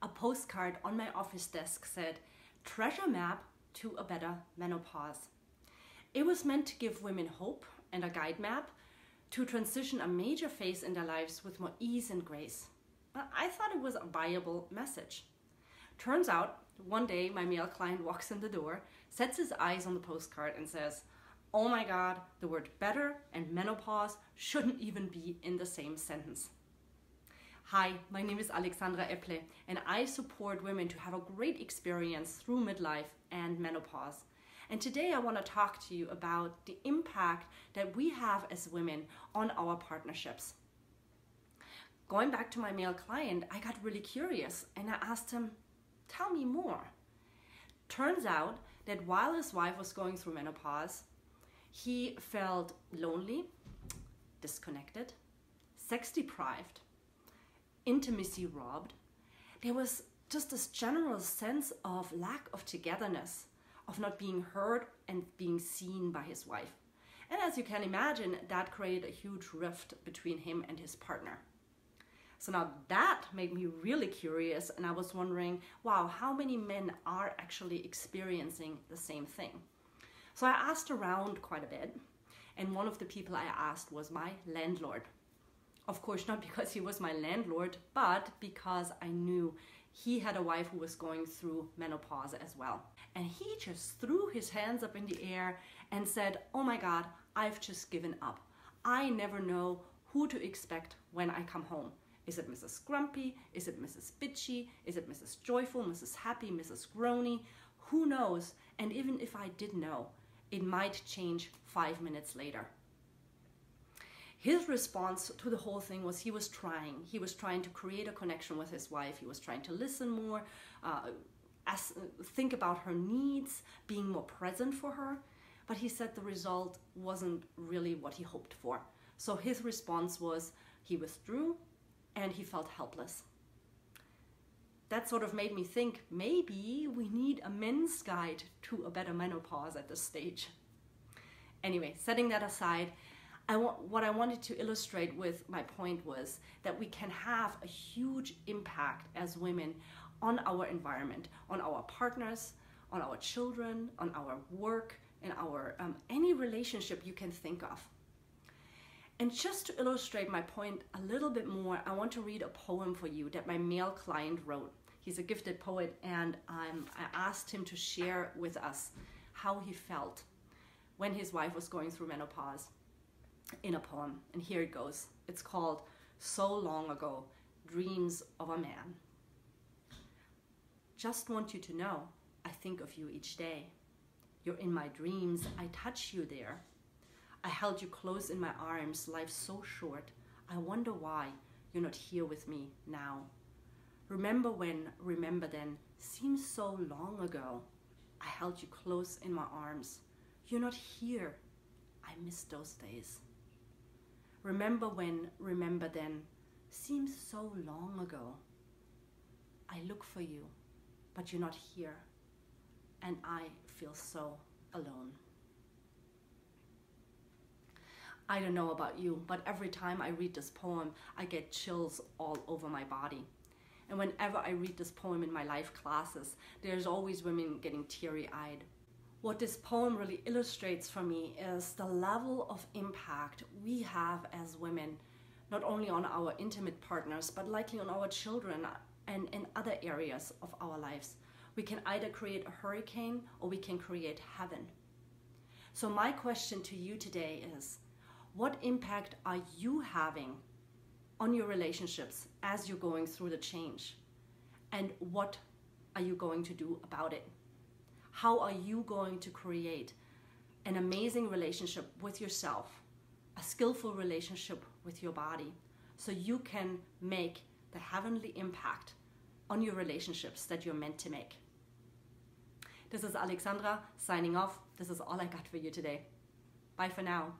a postcard on my office desk said, "Treasure map to a better menopause." It was meant to give women hope and a guide map to transition a major phase in their lives with more ease and grace. I thought it was a viable message. Turns out, one day my male client walks in the door, sets his eyes on the postcard and says, "Oh my God, the word better and menopause shouldn't even be in the same sentence." Hi, my name is Alexandra Epple, and I support women to have a great experience through midlife and menopause. And today I want to talk to you about the impact that we have as women on our partnerships. Going back to my male client, I got really curious and I asked him, "Tell me more." Turns out that while his wife was going through menopause, he felt lonely, disconnected, sex deprived, intimacy robbed. There was just this general sense of lack of togetherness, of not being heard and being seen by his wife. And as you can imagine, that created a huge rift between him and his partner. So now that made me really curious, and I was wondering, wow, how many men are actually experiencing the same thing? So I asked around quite a bit, and one of the people I asked was my landlord. Of course, not because he was my landlord, but because I knew he had a wife who was going through menopause as well. And he just threw his hands up in the air and said, "Oh my God, I've just given up. I never know who to expect when I come home. Is it Mrs. Grumpy? Is it Mrs. Bitchy? Is it Mrs. Joyful, Mrs. Happy, Mrs. Groany? Who knows? And even if I did know, it might change 5 minutes later." His response to the whole thing was he was trying. He was trying to create a connection with his wife. He was trying to listen more, think about her needs, being more present for her. But he said the result wasn't really what he hoped for. So his response was he withdrew and he felt helpless. That sort of made me think maybe we need a men's guide to a better menopause at this stage. Anyway, setting that aside, what I wanted to illustrate with my point was that we can have a huge impact as women on our environment, on our partners, on our children, on our work, and our any relationship you can think of. And just to illustrate my point a little bit more, I want to read a poem for you that my male client wrote. He's a gifted poet, and I asked him to share with us how he felt when his wife was going through menopause in a poem. And here it goes. It's called "So Long Ago, Dreams of a Man." Just want you to know, I think of you each day. You're in my dreams, I touch you there. I held you close in my arms, life's so short. I wonder why you're not here with me now. Remember when, remember then, seems so long ago. I held you close in my arms. You're not here. I miss those days. Remember when, remember then, seems so long ago. I look for you, but you're not here, and I feel so alone. I don't know about you, but every time I read this poem, I get chills all over my body. And whenever I read this poem in my life classes, there's always women getting teary-eyed. What this poem really illustrates for me is the level of impact we have as women, not only on our intimate partners, but likely on our children and in other areas of our lives. We can either create a hurricane or we can create heaven. So my question to you today is, what impact are you having on your relationships as you're going through the change? And what are you going to do about it? How are you going to create an amazing relationship with yourself, a skillful relationship with your body, so you can make the heavenly impact on your relationships that you're meant to make? This is Alexandra signing off. This is all I got for you today. Bye for now.